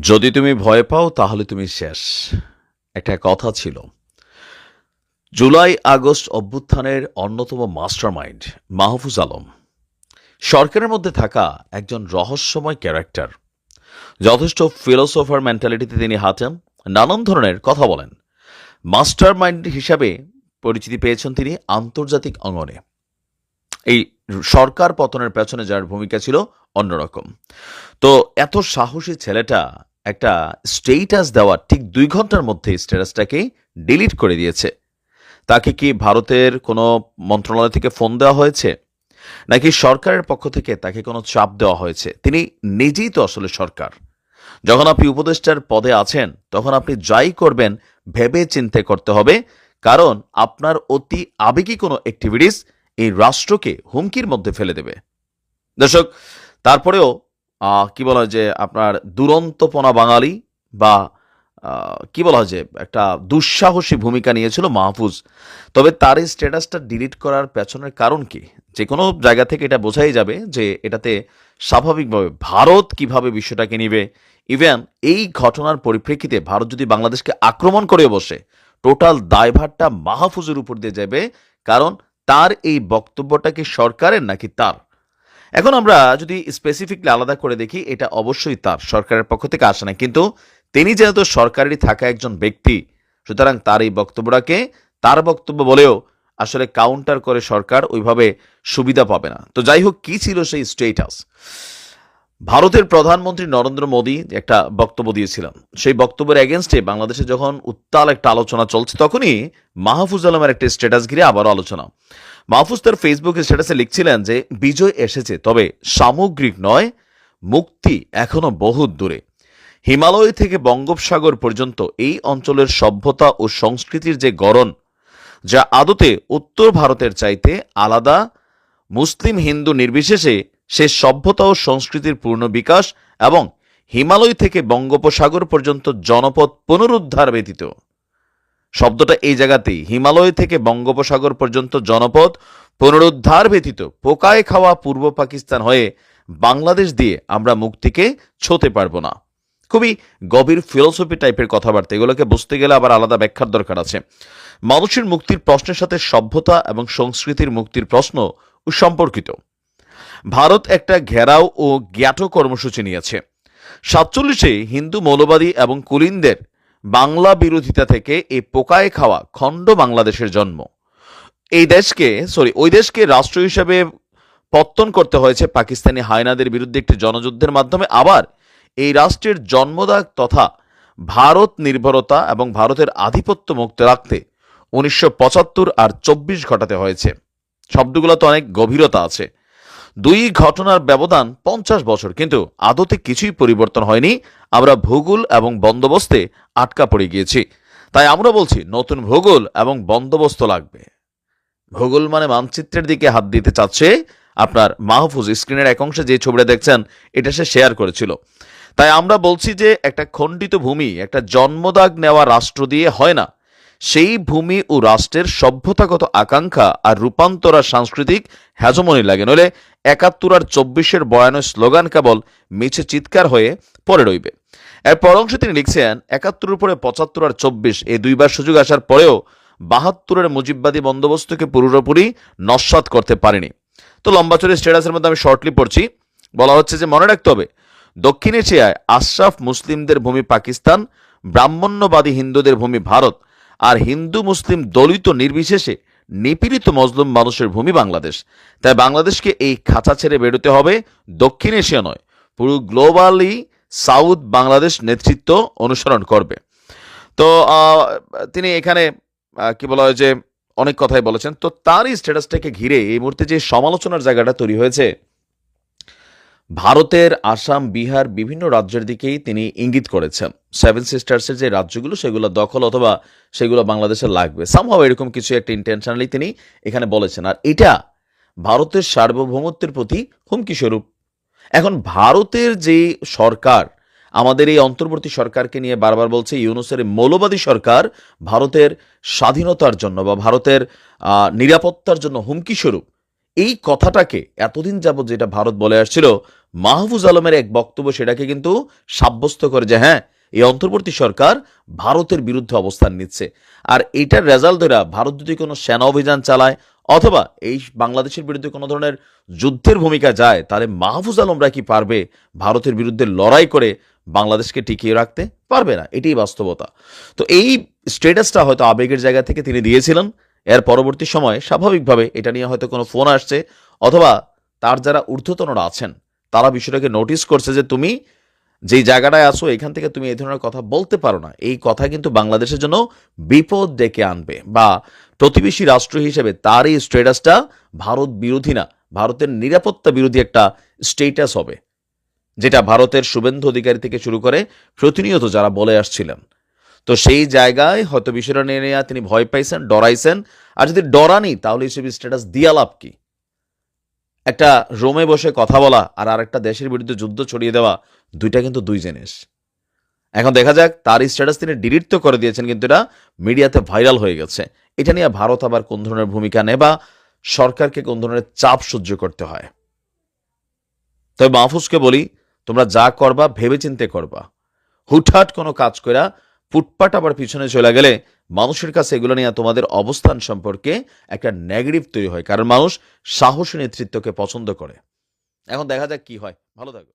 যদি তুমি ভয় পাও তাহলে তুমি শেষ। একটা কথা ছিল। জুলাই আগস্ট অভ্যুত্থানের অন্যতম মাস্টারমাইন্ড মাহফুজ আলম সরকারের মধ্যে থাকা একজন রহস্যময় ক্যারেক্টার। যথেষ্ট ফিলোসোফার মেন্টালিটিতে তিনি হাঁটেন, নানান ধরনের কথা বলেন। মাস্টারমাইন্ড হিসাবে পরিচিতি পেয়েছেন তিনি আন্তর্জাতিক অঙ্গনে। এই সরকার পতনের পেছনে যার ভূমিকা ছিল অন্যরকম। তো এত সাহসী ছেলেটা একটা স্টেটাস দেওয়ার ঠিক 2 ঘন্টার মধ্যে স্ট্যাটাসটাকে ডিলিট করে দিয়েছে। তাকে কি ভারতের কোনো মন্ত্রণালয় থেকে ফোন দেওয়া হয়েছে, নাকি সরকারের পক্ষ থেকে তাকে কোনো চাপ দেওয়া হয়েছে? তিনি নিজেই তো আসলে সরকার। যখন আপনি উপদেষ্টার পদে আছেন তখন আপনি যাই করবেন ভেবে চিন্তে করতে হবে, কারণ আপনার অতি আবেগী কোনো অ্যাক্টিভিটিস এই রাষ্ট্রকে হুমকির মধ্যে ফেলে দেবে। দর্শক, তারপরেও কি বলা হয় যে আপনার দুরন্তপনা বাঙালি বা কি বলা হয় যে একটা দুঃসাহসী ভূমিকা নিয়েছিল মাহফুজ। তবে তার এই স্ট্যাটাসটা ডিলিট করার পেছনের কারণ কি? যে কোনো জায়গা থেকে এটা বোঝাই যাবে যে এটাতে স্বাভাবিকভাবে ভারত কিভাবে বিষয়টাকে নিবে। ইভেন এই ঘটনার পরিপ্রেক্ষিতে ভারত যদি বাংলাদেশকে আক্রমণ করে বসে, টোটাল দায়ভারটা মাহফুজের উপর দিয়ে যাবে, কারণ তার এই বক্তব্যটা কি সরকারের নাকি তার? এখন আমরা যদি স্পেসিফিকলি আলাদা করে দেখি, এটা অবশ্যই তার, সরকারের পক্ষ থেকে আসে না। কিন্তু তিনি যেহেতু সরকারেরই থাকা একজন ব্যক্তি, সুতরাং তার এই বক্তব্যটাকে তার বক্তব্য বলেও আসলে কাউন্টার করে সরকার ওইভাবে সুবিধা পাবে না। তো যাই হোক, কি ছিল সেই স্টেটাস? ভারতের প্রধানমন্ত্রী নরেন্দ্র মোদী একটা বক্তব্য দিয়েছিলেন। সেই বক্তব্যের এগেনস্টে বাংলাদেশে যখন উত্তাল একটা আলোচনা চলছে, তখনই মাহফুজ আলমের একটা স্ট্যাটাস ঘিরে আবারও আলোচনা। মাহফুজ তার ফেসবুক স্ট্যাটাসে লিখছিলেন যে বিজয় এসেছে, তবে সামগ্রিক নয়, মুক্তি এখনো বহু দূরে। হিমালয় থেকে বঙ্গোপসাগর পর্যন্ত এই অঞ্চলের সভ্যতা ও সংস্কৃতির যে গড়ন, যা আদতে উত্তর ভারতের চাইতে আলাদা, মুসলিম হিন্দু নির্বিশেষে সে সভ্যতা ও সংস্কৃতির পূর্ণ বিকাশ এবং হিমালয় থেকে বঙ্গোপসাগর পর্যন্ত জনপদ পুনরুদ্ধার ব্যতীত। শব্দটা এই জায়গাতেই, হিমালয় থেকে বঙ্গোপসাগর পর্যন্ত জনপদ পুনরুদ্ধার ব্যতীত পোকায় খাওয়া পূর্ব পাকিস্তান হয়ে বাংলাদেশ দিয়ে আমরা মুক্তিকে ছোঁতে পারবো না। খুবই গভীর ফিলোসফি টাইপের কথাবার্তা। এগুলোকে বুঝতে গেলে আবার আলাদা ব্যাখ্যার দরকার আছে। মানুষের মুক্তির প্রশ্নের সাথে সভ্যতা এবং সংস্কৃতির মুক্তির প্রশ্ন সম্পর্কিত। ভারত একটা ঘেরাও ও জ্ঞাত কর্মসূচি নিয়েছে। 47-এ হিন্দু মৌলবাদী এবং কুলিনদের বাংলা বিরোধিতা থেকে এই পোকায় খাওয়া খণ্ড বাংলাদেশের জন্ম। ওই দেশকে রাষ্ট্র হিসেবে পত্তন করতে হয়েছে পাকিস্তানি হায়নাদের বিরুদ্ধে একটি জনযুদ্ধের মাধ্যমে। আবার এই রাষ্ট্রের জন্মদাগ তথা ভারত নির্ভরতা এবং ভারতের আধিপত্য মুক্ত রাখতে 1975 আর 24 ঘটাতে হয়েছে। শব্দগুলো তো অনেক গভীরতা আছে। 2 ঘটনার ব্যবধান 50 বছর, কিন্তু আদতে কিছুই পরিবর্তন হয়নি। আমরা ভূগোল এবং বন্দোবস্তে আটকা পড়ে গিয়েছি। তাই আমরা বলছি নতুন ভূগোল এবং বন্দোবস্ত লাগবে। ভূগোল মানে মানচিত্রের দিকে হাত দিতে চাচ্ছে আপনার মাহফুজ। স্ক্রিনের এক অংশে যে ছবিটা দেখছেন, এটা সে শেয়ার করেছিল। তাই আমরা বলছি যে একটা খণ্ডিত ভূমি একটা জন্মদাগ নেওয়া রাষ্ট্র দিয়ে হয় না। সেই ভূমি ও রাষ্ট্রের সভ্যতাগত আকাঙ্ক্ষা আর রূপান্তর আর সাংস্কৃতিক হেজমনি লাগে, নইলে 71 আর 24-এর বয়ানের স্লোগান কেবল মিছে চিৎকার হয়ে পড়ে রইবে। এর পর অংশে তিনি লিখছেন, 71-এর উপরে 75 আর 24 এই দুইবার সুযোগ আসার পরেও 72-এর মুজিববাদী বন্দোবস্তকে পুরোপুরি নস্যাৎ করতে পারেনি। তো লম্বা চড়ে স্ট্যাটাসের মধ্যে আমি শর্টলি পড়ছি। বলা হচ্ছে যে মনে রাখতে হবে, দক্ষিণ এশিয়ায় আশরাফ মুসলিমদের ভূমি পাকিস্তান, ব্রাহ্মণ্যবাদী হিন্দুদের ভূমি ভারত, আর হিন্দু মুসলিম দলিত নির্বিশেষে নিপীড়িত মজলুম মানুষের ভূমি বাংলাদেশ। তাই বাংলাদেশকে এই খাঁচা ছেড়ে বেরোতে হবে। দক্ষিণ এশিয়া নয়, পুরো গ্লোবালি সাউথ বাংলাদেশ নেতৃত্ব অনুসরণ করবে। তো তিনি এখানে কি বলা হয় যে অনেক কথাই বলেছেন। তো তার এই স্ট্যাটাসটাকে ঘিরে এই মুহূর্তে যে সমালোচনার জায়গাটা তৈরি হয়েছে, ভারতের আসাম, বিহার বিভিন্ন রাজ্যের দিকেই তিনি ইঙ্গিত করেছেন। 7 সিস্টার্সের যে রাজ্যগুলো, সেগুলো দখল অথবা সেগুলো বাংলাদেশের লাগবে, সামহাও এরকম কিছু একটা ইন্টেনশনালি তিনি এখানে বলেছেন। আর এটা ভারতের সার্বভৌমত্বের প্রতি হুমকি স্বরূপ। এখন ভারতের যে সরকার আমাদের এই অন্তর্বর্তী সরকারকে নিয়ে বারবার বলছে ইউনূসের মৌলবাদী সরকার ভারতের স্বাধীনতার জন্য বা ভারতের নিরাপত্তার জন্য হুমকি স্বরূপ, এই কথাটাকে এতদিন যাবত যেটা ভারত বলে আসছিল, মাহফুজ আলমের এক বক্তব্য সেটাকে কিন্তু সাব্যস্ত করে যে হ্যাঁ, এই অন্তর্বর্তী সরকার ভারতের বিরুদ্ধে অবস্থান নিচ্ছে। আর এটার রেজাল্ট ধরে ভারত যদি কোনো সেনা অভিযান চালায় অথবা এই বাংলাদেশের বিরুদ্ধে কোনো ধরনের যুদ্ধের ভূমিকা যায়, তাহলে মাহফুজ আলমরা কি পারবে ভারতের বিরুদ্ধে লড়াই করে বাংলাদেশকে টিকিয়ে রাখতে? পারবে না, এটাই বাস্তবতা। তো এই স্ট্যাটাসটা হয়তো আবেগের জায়গা থেকে তিনি দিয়েছিলেন। এর পরবর্তী সময়ে স্বাভাবিকভাবে এটা নিয়ে হয়তো কোনো ফোন আসছে অথবা তার যারা ঊর্ধ্বতনরা আছেন তারা বিষয়টাকে নোটিস করছে যে তুমি যেই জায়গাটায় আসো এখান থেকে তুমি এই ধরনের কথা বলতে পারো না। এই কথা কিন্তু বাংলাদেশের জন্য বিপদ ডেকে আনবে, বা প্রতিবেশী রাষ্ট্র হিসেবে তার এই স্ট্যাটাসটা ভারত বিরোধী না, ভারতের নিরাপত্তা বিরোধী একটা স্টেটাস হবে, যেটা ভারতের শুভেন্দু অধিকারী থেকে শুরু করে প্রতিনিয়ত যারা বলে আসছিলেন। তো সেই জায়গায় হয়তো বিষয়টা নিয়ে নেওয়া তিনি ভয় পাইছেন, ডরাইছেন। আর যদি ডরানি তাহলে এইসব স্ট্যাটাস দিয়া লাভ কি? একটা রোমে বসে কথা বলা আর আরেকটা দেশের বিরুদ্ধে যুদ্ধ ছড়িয়ে দেওয়া, দুইটা কিন্তু দুই জিনিস। এখন দেখা যাক, তার স্ট্যাটাস তিনি ডিলিট তো করে দিয়েছেন, কিন্তু এটা মিডিয়াতে ভাইরাল হয়ে গেছে। এটা নিয়ে ভারত আবার কোন ধরনের ভূমিকা নেয় বা সরকারকে কোন ধরনের চাপ সহ্য করতে হয়। তবে মাহফুজকে বলি, তোমরা যা করবা ভেবেচিন্তে করবা। হুটহাট কোনো কাজ করা ফুটপাট আবার পিছনে চলে গেলে মানুষের কাছে এগুলো নিয়ে তোমাদের অবস্থান সম্পর্কে একটা নেগেটিভ তৈরি হয়, কারণ মানুষ সাহসী নেতৃত্বকে পছন্দ করে। এখন দেখা যাক কি হয়। ভালো থাকো।